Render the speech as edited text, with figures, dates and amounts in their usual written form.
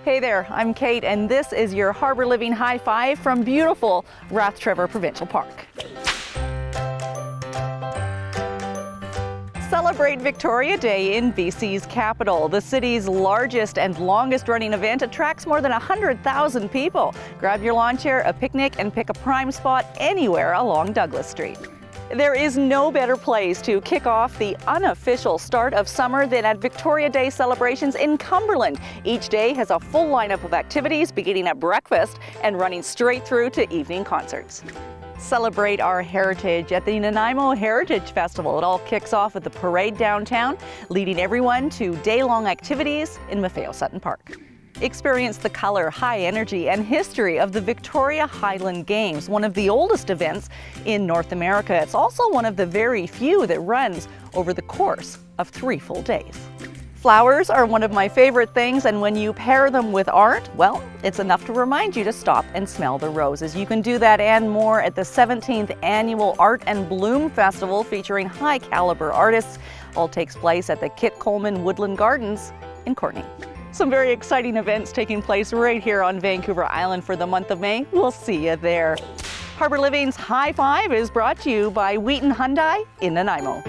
Hey there, I'm Kate, and this is your Harbor Living High Five from beautiful Rathtrevor Provincial Park. Celebrate Victoria Day in BC's capital. The city's largest and longest running event attracts more than 100,000 people. Grab your lawn chair, a picnic, and pick a prime spot anywhere along Douglas Street. There is no better place to kick off the unofficial start of summer than at Victoria Day celebrations in Cumberland. Each day has a full lineup of activities beginning at breakfast and running straight through to evening concerts. Celebrate our heritage at the Nanaimo Heritage Festival. It all kicks off with the parade downtown, leading everyone to day-long activities in Maffeo Sutton Park. Experience the color, high energy, and history of the Victoria Highland Games, one of the oldest events in North America. It's also one of the very few that runs over the course of 3 full days. Flowers are one of my favorite things, and when you pair them with art, well, it's enough to remind you to stop and smell the roses. You can do that and more at the 17th Annual Art and Bloom Festival featuring high-caliber artists. All takes place at the Kit Coleman Woodland Gardens in Courtenay. Some very exciting events taking place right here on Vancouver Island for the month of May. We'll see you there. Harbor Living's High Five is brought to you by Wheaton Hyundai in Nanaimo.